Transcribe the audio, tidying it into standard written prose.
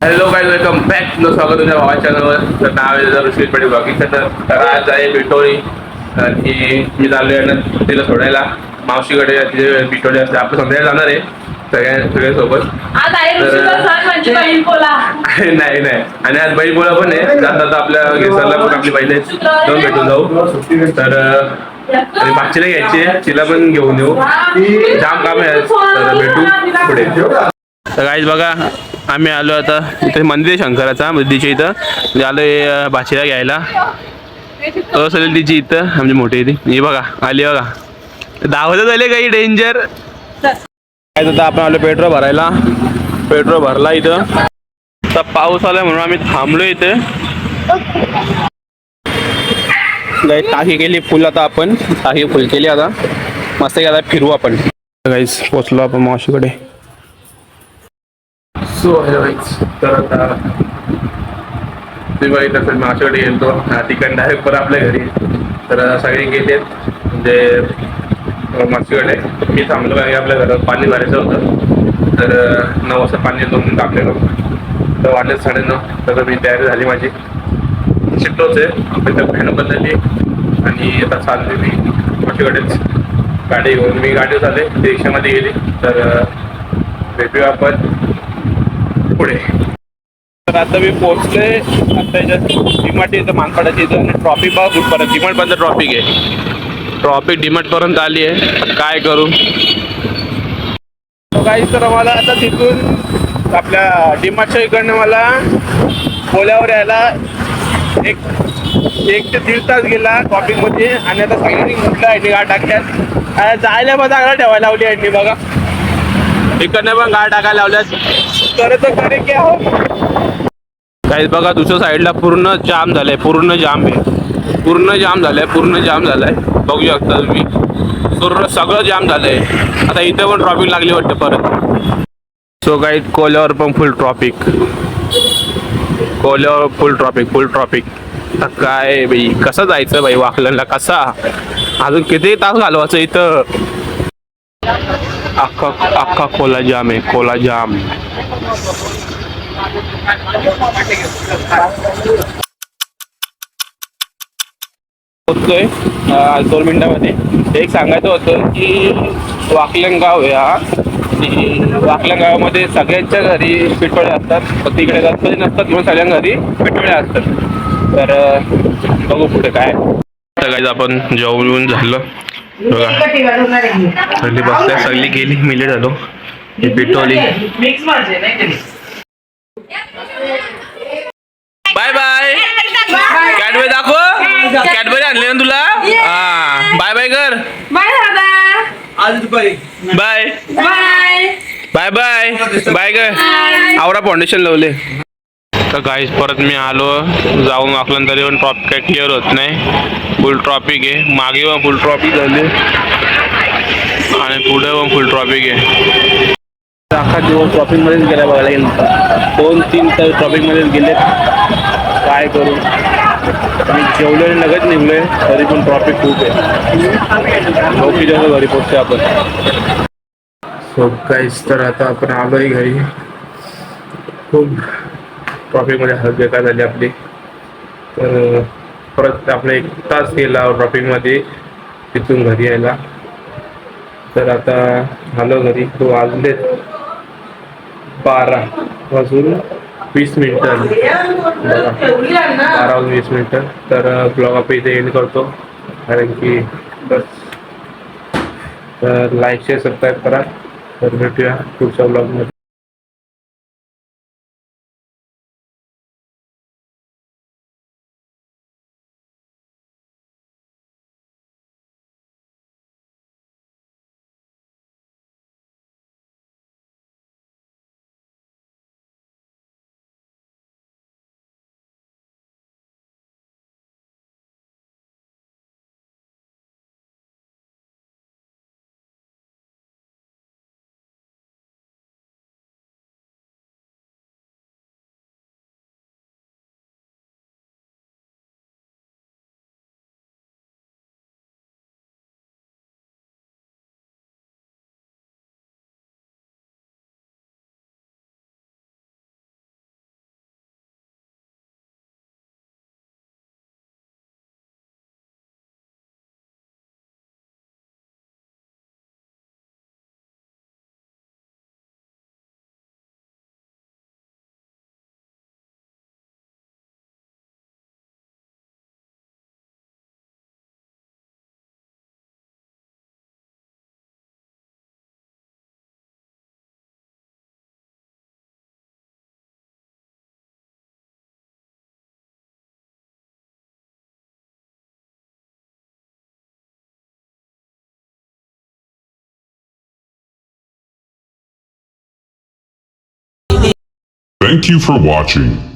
Hello guys, welcome back. तुमचं स्वागत तुमच्या भावा चॅनलवर. तर नाव आहे ऋषी पटेल ब्लॉगिंग. तर आज आहे पिठोळी. आणि मी चाललो आहे ना तिला सोडायला मावशीकडे. तिथे पिठोळी असते. आपण संध्याकाळी जाणार आहे सगळ्यांसोबत. आज आहे ऋषीचा सण म्हणजे बैल पोळा. नाही नाही, आणि आज बैल पोळा पण आहे. जातात आपल्या घेसरला पण आपली पहिले जाऊन भेटून जाऊ. तर आणि बाकीला घ्यायची आहे, तिला पण घेऊन येऊ. जाम काम आहे, तर भेटू पुढे. तर गाईज बघा, आम्ही आलो आता इथे मंदिर आहे शंकराचा, मस्जिदीच्या इथं आलोय भाचीला घ्यायला. असेल तिची इथं आमची मोठी ती. ही बघा आली बघा, धावत झाले काही डेंजर. काय आता आपण आलो पेट्रोल भरायला. पेट्रोल भरला इथं. आता पाऊस आलाय म्हणून आम्ही थांबलो इथे. टाकी केली फुल. आता आपण टाकी फुल केली. आता मस्त आता फिरू आपण. गाईज पोचलो आपण मावशीकडे. सो हॅलो गाईज, तर आता तुम्ही बघितलं तर मावशीकडे गेलो. तिकडे डायरेक्ट परत आपल्या घरी. तर सगळे गेलेत म्हणजे मावशीकडे. मी थांबलो कारण आपल्या घरात पाणी भरायचं होतं. तर 9 वाजता पाणी येतो म्हणून टाकलेलं. तर वाटले 9:30. तर मी तयारी झाली माझी. शिकलोच आहे आपली. तर फॅन बदलली आणि आता चालले मी मावशीकडेच गाडी घेऊन. मी गाडीवर झाले, ते रिक्षामध्ये गेली. तर भेटूया आपण पुढे. तर आता मी पोहोचले. आता याच्यात डिमार्ट इथं मानपाडाची इथं. आणि ट्रॉफिक बघा कुठपर्यंत. डिमार्टपर्यंत ट्रॉफिक आहे. ट्रॉफिक डिमार्टपर्यंत आली आहे. काय करू काही. तर मला आता तिथून आपल्या डिमार्टच्या इकडनं मला पोल्यावर यायला एक ते 1.5 तास गेला ट्रॉफिकमध्ये. आणि आता सगळ्यांनी म्हटलं आहे गाड टाकल्यात. जायला मग जागा ठेवायला लावली आहे बघा. इकडनं पण गाड टाकायला लावल्यात. तर करे की आहो काही बघा, दुसऱ्या साईडला पूर्ण जाम झालंय. पूर्ण जाम आहे. पूर्ण जाम झालंय. पूर्ण जाम झालंय. बघू शकता तुम्ही. पूर्ण सगळं जाम झालंय. आता इथं पण ट्रॉफिक लागली वाटतं परत. सो काही कोल्यावर पण फुल ट्रॉफिक. कोल्यावर फुल ट्रॉफिक. Full traffic. आता काय बाई, कसं जायचं बाई वाकलनला? कसा अजून किती तास घालवायचं इथं? अख्खा कोला जाम आहे. कोला जाम. होतोय 2 मिनिटामध्ये. एक सांगायचं होतं की वाकलन गाव आहे हा. आणि वाकलन गावामध्ये सगळ्यांच्या घरी पिठोळे असतात. तिकडे गणपती नसतात म्हणून सगळ्यांच्या घरी पिठोळे असतात. तर बघू पुढे काय. सगळ्याच आपण जेवून झालं बघा. सगळी बसल्या. सगळी गेली. मिले झालो. ही पिठोली. Bye bye. कॅडबरी दाखव. कॅडबरी आणले ना तुला. हा बाय बाय कर. बाय दादा. आज दुपारी bye bye bye bye bye कर. आवरा फाउंडेशन लावले. तर गाईस परत मी आलो जाऊन वाकलं. तरी पण ट्रॉफिक काही क्लिअर होत नाही. फुल ट्रॉफिक आहे. मागे पण फुल ट्रॉफिक झाली आणि पुढे पण फुल ट्रॉफिक आहे. अख्खा दिवस ट्रॉफिकमध्येच गेला बघायला गेलं. 2-3 तास ट्रॉफिकमध्येच गेले. काय करू. मी जेवलोय लगेच निघलोय. तरी पण ट्रॉफिक खूप आहे. नोकरी जेव्हा घरी पोहोचते आपण. सो गाईस, तर आता आपण आलोय घरी. खूप ट्रॉफिकमध्ये हालत बेकार झाली आपली. तर परत आपला 1 तास गेला ट्रॉफिकमध्ये तिथून घरी यायला. तर आता आलो घरी. तो वाजले 12:20 बघा. 12:20. तर ब्लॉग आपण इथे एंड करतो. कारण की बस. तर लाईक शेअर सबस्क्राईब करा. तर भेटूया पुढच्या ब्लॉगमध्ये. Thank you for watching.